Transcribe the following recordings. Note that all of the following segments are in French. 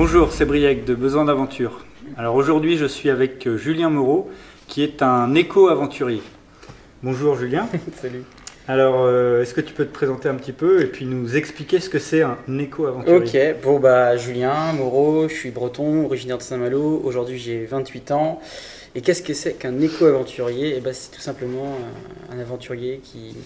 Bonjour, c'est Briac de Besoin d'Aventure. Alors aujourd'hui, je suis avec Julien Moreau, qui est un éco-aventurier. Bonjour Julien. Salut. Alors, est-ce que tu peux te présenter un petit peu et puis nous expliquer ce que c'est un éco-aventurier? Ok, bon bah Julien Moreau, je suis breton, originaire de Saint-Malo, aujourd'hui j'ai 28 ans. Et qu'est-ce que c'est qu'un éco-aventurier? Eh ben, c'est tout simplement un aventurier qui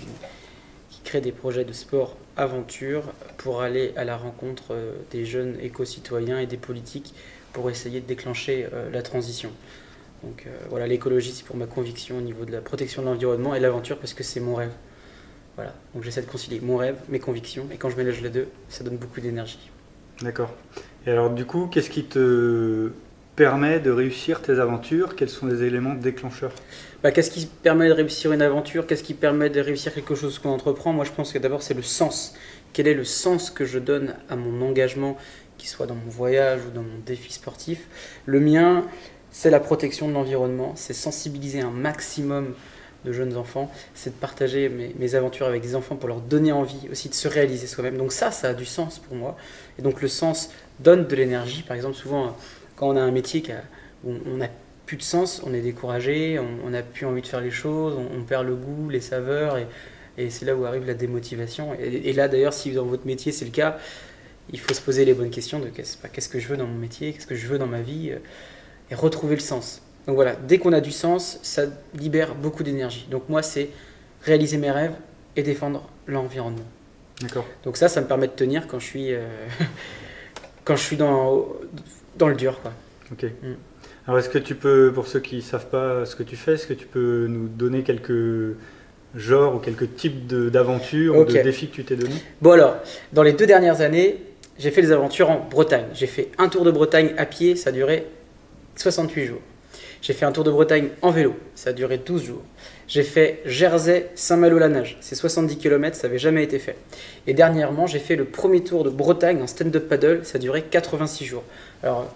crée des projets de sport aventure pour aller à la rencontre des jeunes éco-citoyens et des politiques pour essayer de déclencher la transition. Donc voilà, l'écologie c'est pour ma conviction au niveau de la protection de l'environnement et l'aventure parce que c'est mon rêve. Voilà, donc j'essaie de concilier mon rêve, mes convictions, et quand je mélange les deux, ça donne beaucoup d'énergie. D'accord. Et alors du coup, qu'est-ce qui te permet de réussir tes aventures? Quels sont les éléments déclencheurs? Qu'est-ce qui permet de réussir une aventure? Qu'est-ce qui permet de réussir quelque chose qu'on entreprend? Moi je pense que d'abord c'est le sens. Quel est le sens que je donne à mon engagement, qu'il soit dans mon voyage ou dans mon défi sportif? Le mien, c'est la protection de l'environnement, c'est sensibiliser un maximum de jeunes enfants, c'est de partager mes aventures avec des enfants pour leur donner envie aussi de se réaliser soi-même. Donc ça a du sens pour moi. Et donc le sens donne de l'énergie. Par exemple, souvent, quand on a un métier où on n'a plus de sens, on est découragé, on n'a plus envie de faire les choses, on perd le goût, les saveurs, et c'est là où arrive la démotivation. Et là, d'ailleurs, si dans votre métier c'est le cas, il faut se poser les bonnes questions de qu'est-ce que je veux dans mon métier, qu'est-ce que je veux dans ma vie, et retrouver le sens. Donc voilà, dès qu'on a du sens, ça libère beaucoup d'énergie. Donc moi, c'est réaliser mes rêves et défendre l'environnement. D'accord. Donc ça me permet de tenir quand je suis, quand je suis dans le dur, quoi. Ok. Alors est-ce que tu peux, pour ceux qui ne savent pas ce que tu fais, est-ce que tu peux nous donner quelques genres ou quelques types d'aventures ou de défis que tu t'es donné? Bon alors, dans les 2 dernières années, j'ai fait des aventures en Bretagne. J'ai fait un tour de Bretagne à pied, ça a duré 68 jours. J'ai fait un tour de Bretagne en vélo, ça a duré 12 jours. J'ai fait Jersey-Saint-Malo-la-Nage, c'est 70 km, ça n'avait jamais été fait. Et dernièrement, j'ai fait le premier tour de Bretagne en stand-up paddle, ça a duré 86 jours. Alors,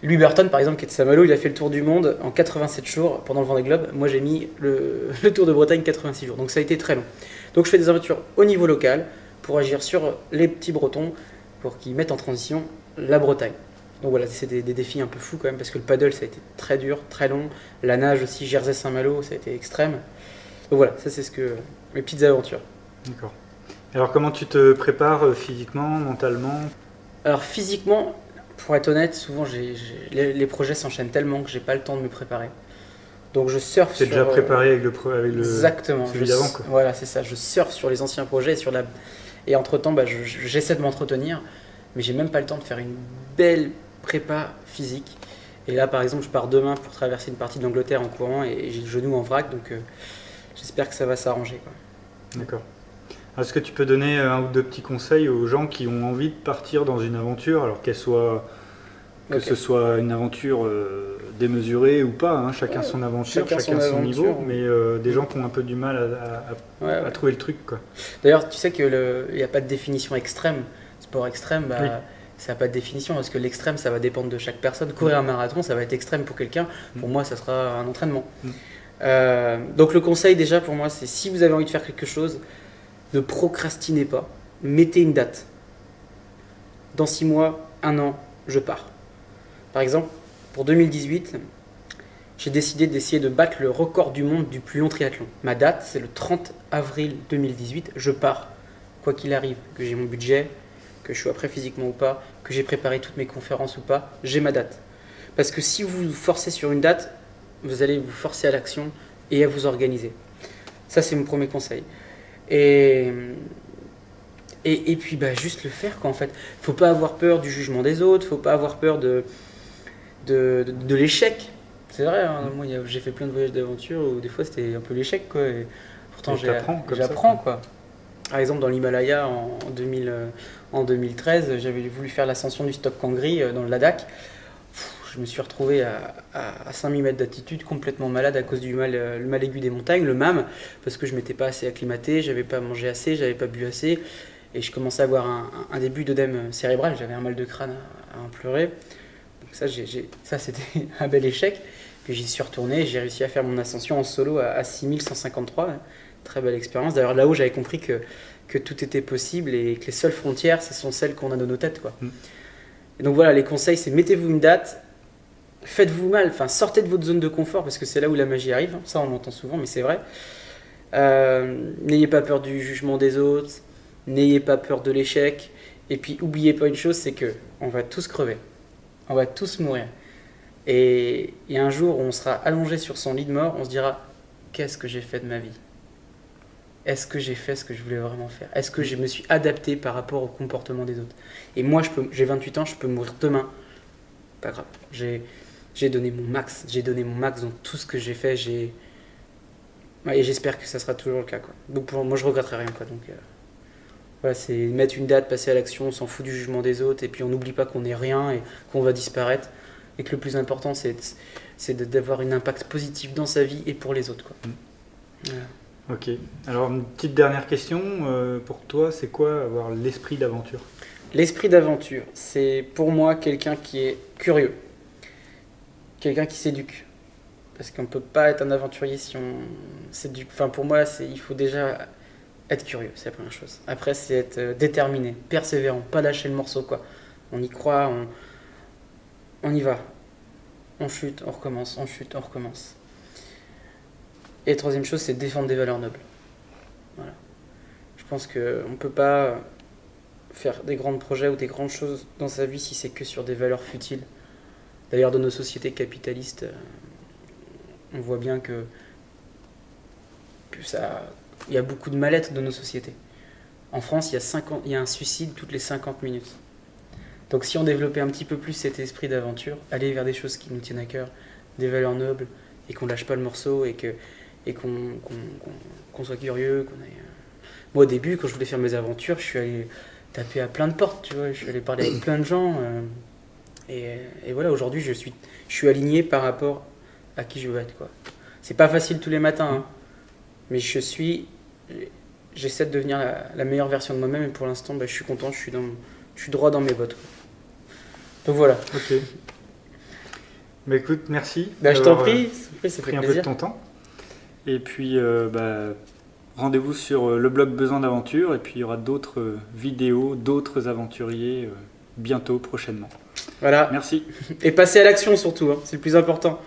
Louis Burton, par exemple, qui est de Saint-Malo, il a fait le tour du monde en 87 jours pendant le Vendée Globe. Moi, j'ai mis le tour de Bretagne 86 jours, donc ça a été très long. Donc je fais des aventures au niveau local pour agir sur les petits Bretons, pour qu'ils mettent en transition la Bretagne. Donc voilà, c'est des défis un peu fous quand même, parce que le paddle, ça a été très dur, très long. La nage aussi, Jersey-Saint-Malo, ça a été extrême. Donc voilà, ça c'est mes petites aventures. D'accord. Alors comment tu te prépares physiquement, mentalement? Alors physiquement, pour être honnête, souvent les projets s'enchaînent tellement que j'ai pas le temps de me préparer. Donc je surfe sur... C'est déjà préparé avec le exactement, celui d'avant, quoi. Voilà, c'est ça. Je surfe sur les anciens projets, et entre-temps, j'essaie de m'entretenir, mais j'ai même pas le temps de faire une belle prépa physique. Et là, par exemple, je pars demain pour traverser une partie de l'Angleterre en courant et j'ai le genou en vrac, donc j'espère que ça va s'arranger. D'accord. Est-ce que tu peux donner un ou deux petits conseils aux gens qui ont envie de partir dans une aventure, alors que ce soit une aventure démesurée ou pas, hein, chacun son aventure, chacun son niveau, mais des gens qui ont un peu du mal à trouver le truc, quoi. D'ailleurs, tu sais qu'il n'y a pas de définition extrême. Sport extrême, oui. Ça n'a pas de définition, parce que l'extrême, ça va dépendre de chaque personne. Courir un marathon, ça va être extrême pour quelqu'un. Pour moi, ça sera un entraînement. Donc le conseil, déjà, pour moi, c'est si vous avez envie de faire quelque chose, ne procrastinez pas. Mettez une date. Dans 6 mois, 1 an, je pars. Par exemple, pour 2018, j'ai décidé d'essayer de battre le record du monde du plus long triathlon. Ma date, c'est le 30 avril 2018. Je pars, quoi qu'il arrive, que j'ai mon budget, que je sois prêt physiquement ou pas, que j'ai préparé toutes mes conférences ou pas, j'ai ma date. Parce que si vous vous forcez sur une date, vous allez vous forcer à l'action et à vous organiser. Ça, c'est mon premier conseil. Et puis, juste le faire, quoi, en fait. Faut pas avoir peur du jugement des autres, faut pas avoir peur de l'échec. C'est vrai, hein, moi, j'ai fait plein de voyages d'aventure où des fois, c'était un peu l'échec, quoi. Et pourtant, j'apprends, quoi. Par exemple, dans l'Himalaya, en 2013, j'avais voulu faire l'ascension du Stok Kangri dans le Ladakh. Je me suis retrouvé à 5000 mètres d'altitude, complètement malade à cause du le mal aigu des montagnes, le MAM, parce que je ne m'étais pas assez acclimaté, j'avais pas mangé assez, j'avais pas bu assez, et je commençais à avoir un début d'œdème cérébral, j'avais un mal de crâne à en pleurer. Donc ça, c'était un bel échec. Puis j'y suis retourné, j'ai réussi à faire mon ascension en solo à 6153. Très belle expérience. D'ailleurs, là-haut, j'avais compris que tout était possible et que les seules frontières, ce sont celles qu'on a dans nos têtes, quoi. Et donc voilà, les conseils, c'est mettez-vous une date, faites-vous mal, enfin sortez de votre zone de confort parce que c'est là où la magie arrive, hein. Ça on l'entend souvent mais c'est vrai. N'ayez pas peur du jugement des autres, n'ayez pas peur de l'échec, et puis oubliez pas une chose, c'est que on va tous crever, on va tous mourir. Et un jour où on sera allongé sur son lit de mort, on se dira qu'est-ce que j'ai fait de ma vie? Est-ce que j'ai fait ce que je voulais vraiment faire? Est-ce que je me suis adapté par rapport au comportement des autres? Et moi, j'ai 28 ans, je peux mourir demain. Pas grave. J'ai donné mon max. J'ai donné mon max dans tout ce que j'ai fait. Et j'espère que ça sera toujours le cas, quoi. Donc pour moi, je regretterai rien, quoi. Donc voilà, c'est mettre une date, passer à l'action, on s'en fout du jugement des autres, et puis on n'oublie pas qu'on n'est rien et qu'on va disparaître. Et que le plus important, c'est d'avoir un impact positif dans sa vie et pour les autres, quoi. Voilà. Ok. Alors, une petite dernière question. Pour toi, c'est quoi avoir l'esprit d'aventure? L'esprit d'aventure, c'est pour moi quelqu'un qui est curieux, quelqu'un qui s'éduque. Parce qu'on ne peut pas être un aventurier si on s'éduque. Enfin, pour moi, il faut déjà être curieux, c'est la première chose. Après, c'est être déterminé, persévérant, pas lâcher le morceau, quoi. On y croit, on y va. On chute, on recommence, on chute, on recommence. Et la troisième chose, c'est défendre des valeurs nobles. Voilà. Je pense qu'on ne peut pas faire des grands projets ou des grandes choses dans sa vie si c'est que sur des valeurs futiles. D'ailleurs, dans nos sociétés capitalistes, on voit bien que il y a beaucoup de mal-être dans nos sociétés. En France, il y a un suicide toutes les 50 minutes. Donc si on développait un petit peu plus cet esprit d'aventure, aller vers des choses qui nous tiennent à cœur, des valeurs nobles, et qu'on lâche pas le morceau, et qu'on soit curieux, Moi au début, quand je voulais faire mes aventures, je suis allé taper à plein de portes, tu vois, je suis allé parler avec plein de gens, et voilà, aujourd'hui je suis aligné par rapport à qui je veux être, quoi. C'est pas facile tous les matins, hein, mais j'essaie de devenir la meilleure version de moi-même, et pour l'instant, je suis content, je suis droit dans mes bottes, quoi. Donc voilà. Ok. Bah écoute, merci. Je t'en prie, ça fait pris un peu de ton temps. Et puis, rendez-vous sur le blog Besoin d'Aventure, et puis il y aura d'autres vidéos, d'autres aventuriers bientôt, prochainement. Voilà. Merci. Et passez à l'action surtout, hein, c'est le plus important.